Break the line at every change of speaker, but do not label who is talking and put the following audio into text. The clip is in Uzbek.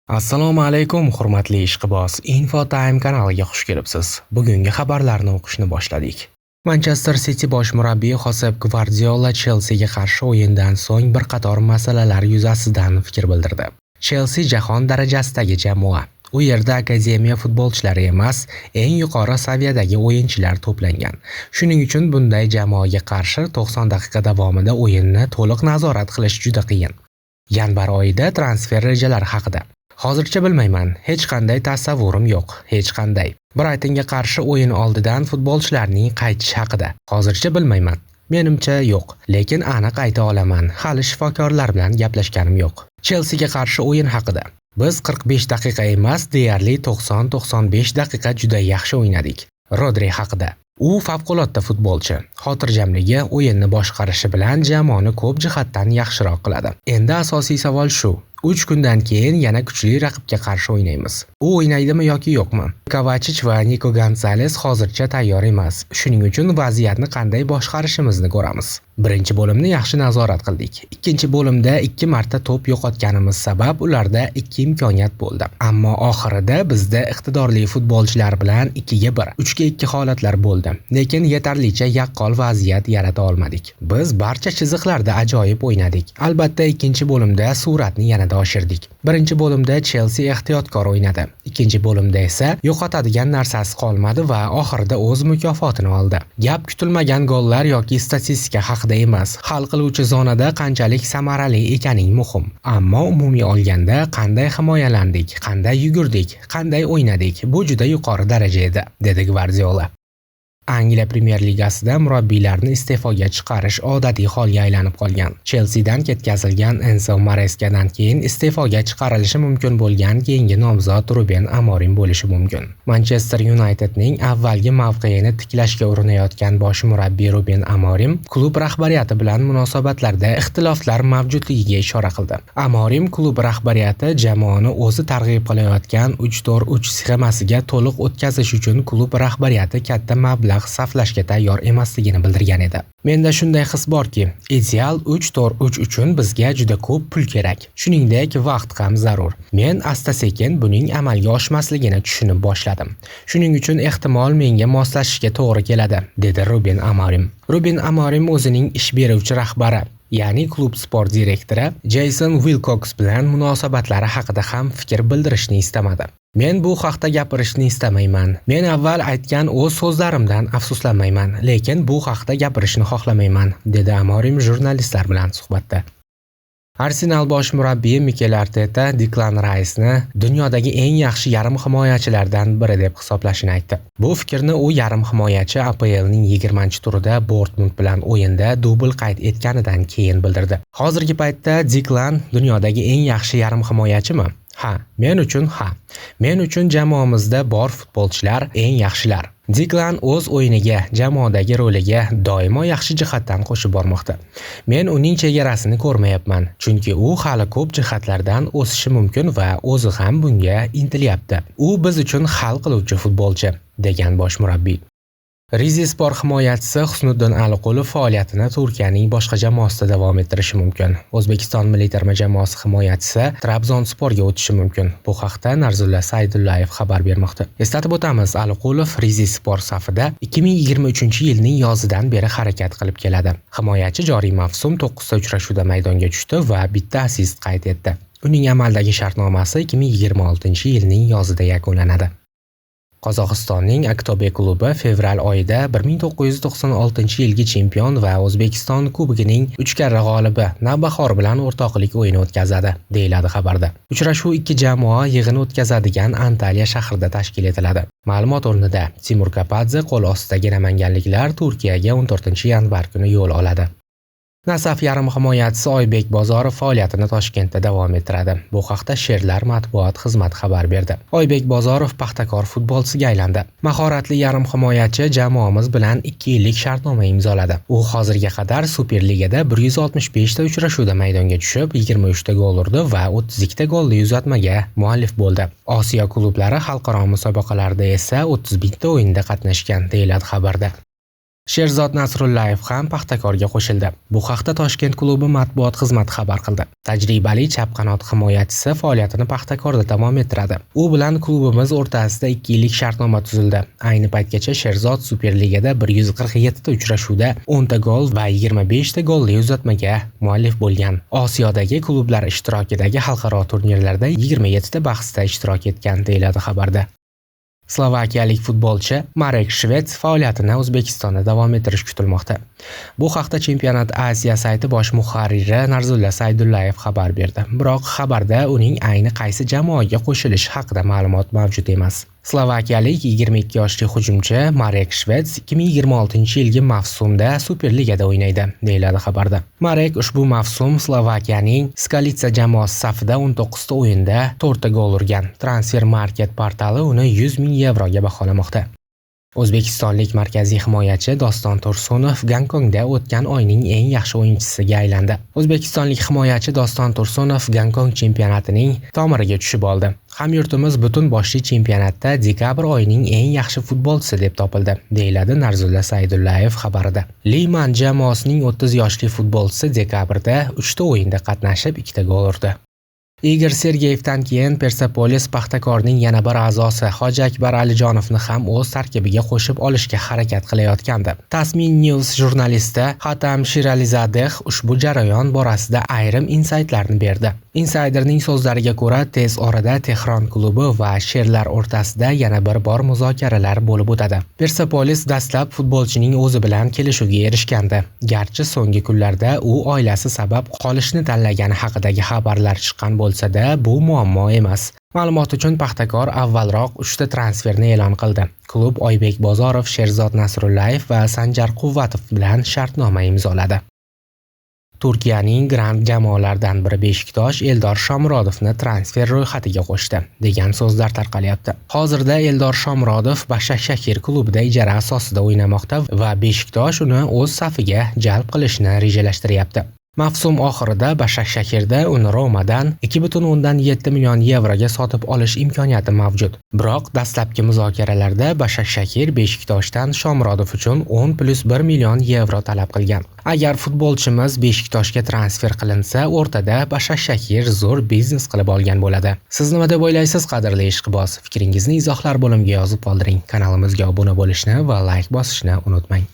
Assalomu alaykum, hurmatli ishqiboz. Infotime kanaliga xush kelibsiz. Bugungi xabarlarni o'qishni boshladik. Manchester City bosh murabbiyi Josep Gvardiola Chelsiga qarshi o'yindan so'ng bir qator masalalar yuzasidan fikr bildirdi. Chelsea jahon darajasidagi jamoa. U yerda akademiya futbolchilari emas, eng yuqori saviyadagi o'yinchilar to'plangan. Shuning uchun bunday jamoaga qarshi 90 daqiqa davomida o'yinni to'liq nazorat qilish juda qiyin. Yanvar oyida transfer rejalari haqida. Hozircha bilmayman, hech qanday tasavvurim yo'q, hech qanday. Brightonga qarshi o'yin oldidan futbolchilarning qaytish haqida. Hozircha bilmayman. Menimcha yo'q, lekin aniq ayta olaman, hali shifokorlar bilan gaplashganim yo'q. Chelsiga qarshi o'yin haqida. Biz 45 daqiqa emas, deyarli 90-95 daqiqa juda yaxshi o'ynadik. Rodri haqida. U favqulodda futbolchi. Xotirjamligi, o'yinni boshqarishi bilan jamoani ko'p jihatdan yaxshiroq qiladi. Endi asosiy savol shu. 3 kundan keyin yana kuchli raqibga qarshi o'ynaymiz. U o'ynaydimi yoki yo'qmi? Kovacic va Niko Gonzales hozircha tayyor emas. Shuning uchun vaziyatni qanday boshqarishimizni ko'ramiz. Birinchi bo'limni yaxshi nazorat qildik. Ikkinchi bo'limda 2 marta to'p yo'qotganimiz sabab ularda 2 imkoniyat bo'ldi. Ammo oxirida bizda iqtidorli futbolchilar bilan 2 ga 1, 3 ga 2 holatlar bo'ldi. Lekin yetarlicha yaqqol vaziyat yarata olmadik. Biz barcha chiziqlarda ajoyib o'ynadik. Albatta, ikkinchi bo'limda sur'atni yanada oshirdik. Birinchi bo'limda Chelsea ehtiyotkor o'ynadi. Ikkinchi bo'limda esa yo'qotadigan narsasi qolmadi va oxirida o'z mukofotini oldi. Gap kutilmagan gollar yoki statistika haqida emas, hal qiluvchi zonada qanchalik samarali ekaning muhim. Ammo umumiy olganda qanday himoyalandik, qanday yugurdik, qanday o'ynadik, bu juda yuqori daraja edi, dedi Gvardiola. Angliya Premyer Ligasida murabbiylarni iste'foga chiqarish odatiy holga aylanib qolgan. Chelseadan ketkazilgan Enzo Marescadan keyin iste'foga chiqarilishi mumkin bo'lgan keyingi nomzod Ruben Amorim bo'lishi mumkin. Manchester Unitedning avvalgi mavqeini tiklashga urinayotgan bosh murabbiy Ruben Amorim klub rahbariyati bilan munosabatlarda ixtiloflar mavjudligiga ishora qildi. Amorim klub rahbariyati jamoani o'zi targ'ib qilayotgan 3-4-3 sxemasiga to'liq o'tkazish uchun klub rahbariyati katta mablag' saflashga tayyor emasligini bildirgan edi. Menda shunday his borki, ideal 3-4-3 uchun bizga juda ko'p pul kerak. Shuningdek, vaqt ham zarur. Men asta-sekin buning amalga oshmasligini tushunib boshladim. Shuning uchun ehtimol menga moslashishga to'g'ri keladi, dedi Ruben Amorim. Ruben Amorim o'zining ish beruvchi rahbari, ya'ni klub sport direktori Jason Wilcox bilan munosabatlari haqida ham fikr bildirishni istamadi. Men bu haqda gapirishni istamayman. Men avval aytgan o'z so'zlarimdan afsuslanmayman, lekin bu haqda gapirishni xohlamayman, dedi Amorim jurnalistlar bilan suhbatda. Arsenal bosh murabbiyi Mikel Arteta Declan Rice'ni dunyodagi eng yaxshi yarim himoyachilardan biri deb hisoblashini aytdi. Bu fikrni u yarim himoyachi APLning 20-turida Bournemouth bilan o'yinda dubl qayd etganidan keyin bildirdi. Hozirgi paytda Declan dunyodagi eng yaxshi yarim himoyachimi? Ha, men uchun ha. Men uchun jamoamizda bor futbolchilar eng yaxshilar. Declan o'z o'yiniga, jamoadagi roliga doimo yaxshi jihatdan qo'shib bormoqda. Men uning chegarasini ko'rmayapman, chunki u hali ko'p jihatlardan o'sishi mumkin va o'zi ham bunga intilyapti. U biz uchun hal qiluvchi futbolchi, degan bosh murabbiy. Rizespor himoyachisi Husniddin Aliqulov faoliyatini Turkiyaning boshqa jamoasida davom ettirishi mumkin. O'zbekiston milliy terma jamoasi himoyachisi Trabzonsporga o'tishi mumkin. Bu haqda Narzulla Saydullayev xabar bermoqda. Eslatib o'tamiz, Aliqulov Rizespor safida 2023-yilning yozidan beri harakat qilib keladi. Himoyachi joriy mavsum 9 ta uchrashuvda maydonga tushdi va bitta assist qayd etdi. Uning amaldagi shartnomasi 2026-yilning yozida yakunlanadi. Qozog'istonning Aktobe klubi fevral oyida 1996-yilgi chempion va O'zbekiston kubogining 3 karra g'olibi Navbahor bilan o'rtoqlik o'yini o'tkazadi, deyiladi xabarda. Uchrashuv ikki jamoa yig'in o'tkazadigan Antalya shahrida tashkil etiladi. Ma'lumot o'rnida Timur Kapadze qo'l ostidagi namanganliklar Turkiyaga 14-yanvar kuni yo'l oladi. Nasaf yarim himoyachisi Oybek Bozorov faoliyatini Toshkentda davom ettiradi. Bu haqda Sherlar matbuot xizmati xabar berdi. Oybek Bozorov Paxtakor futbolchisiga aylandi. Mahoratli yarim himoyachi jamoamiz bilan 2 yillik shartnoma imzoladi. U hozirga qadar Superligada 165 ta uchrashuvda maydonga tushib, 23 ta gol urdi va 32 ta golli uzatmaga muallif bo'ldi. Osiyo klublari xalqaro musobaqalarida esa 31 ta o'yinda qatnashgan, deyiladi xabarda. Sherzod Nasrullayev ham Paxtakorga qo'shildi. Bu haqda Toshkent klubi matbuot xizmati xabar qildi. Tajribali chap qanot himoyachisi faoliyatini Paxtakorda davom ettiradi. U bilan klubimiz o'rtasida 2 yillik shartnoma tuzildi. Ayni paytgacha Sherzod Superligada 147 ta uchrashuvda 10 ta gol va 25 ta golli uzatmaga muallif bo'lgan. Osiyodagi klublar ishtirokidagi xalqaro turnirlarda 27 ta bahsda ishtirok etgan, deyiladi xabarda. Slovakiyalik futbolchi Marek Shvets faoliyatini O'zbekistonda davom ettirish kutilmoqda. Bu haqda Chempionat Asiya sayti bosh muharriri Narzulla Saydullayev xabar berdi. Biroq xabarda uning ayni qaysi jamoaga qo'shilishi haqida ma'lumot mavjud emas. Slovakiyalik 22 yoshli hujumchi Marek Shvets 2026-yilgi mavsumda Superligada o'ynaydi, deyiladi xabarda. Marek ushbu mavsum Slovakiyaning Skalitsa jamoasi safida 19 ta o'yinda 4 ta gol urgan. Transfer Market portali uni 100 ming yevroga baholamoqda. O'zbekistonlik markaziy himoyachi Doston Tursunov Gonkongda o'tgan oyning eng yaxshi o'yinchisiga aylandi. O'zbekistonlik himoyachi Doston Tursunov Gonkong chempionatining tomiriga tushib oldi. Hamyurtimiz butun boshli chempionatda dekabr oyining eng yaxshi futbolchisi deb topildi, deyiladi Narzulla Saydullayev xabarida. Liman jamoasining 30 yoshli futbolchisi dekabrda 3 ta o'yinda qatnashib 2 ta gol urdi. Igor Sergeyevdan keyin Persepolis Paxtakorning yana bir a'zosi Hoji Akbar Alijonovni ham o'z tarkibiga qo'shib olishga harakat qilayotgandi. Tasmin News jurnalisti Hatam Shiralizadeh ushbu jarayon borasida ayrim insaytlarni berdi. Insiderning so'zlariga ko'ra, tez orada Tehron klubi va Sherlar o'rtasida yana bir bor muzokaralar bo'lib o'tadi. Persepolis dastlab futbolchining o'zi bilan kelishuvga erishgandi. Garchi so'nggi kunlarda u oilasi sabab qolishni tanlagani haqidagi xabarlar chiqqan bo'lsa-da, bu muammo emas. Ma'lumot uchun Paxtakor avvalroq 3 ta transferni e'lon qildi. Klub Oybek Bozorov, Sherzod Nasrullayev va Sanjar Quvvatov bilan shartnoma imzoladi. Turkiyaning grand jamoalaridan biri Beshiktosh Eldor Shomurodovni transfer ro'yxatiga qo'shdi, degan so'zlar tarqalyapti. Hozirda Eldor Shomurodov Başakşehir klubida ijara asosida o'ynamoqda va Beshiktosh uni o'z safiga jalb qilishni rejalashtiryapti. Mavsum oxirida Başakşehirda uni Romadan 2,7 million yevroga sotib olish imkoniyati mavjud. Biroq dastlabki muzokaralarda Başakşehir Beshiktoshdan Shomurodov uchun 10+1 million yevro talab qilgan. Agar futbolchimiz Beshiktoshga transfer qilinsa, o'rtada Başakşehir zo'r biznes qilib olgan bo'ladi. Siz nima deb o'ylaysiz, qadrli ishqiboz? Fikringizni izohlar bo'limiga yozib qoldiring. Kanalimizga obuna bo'lishni va like bosishni unutmang.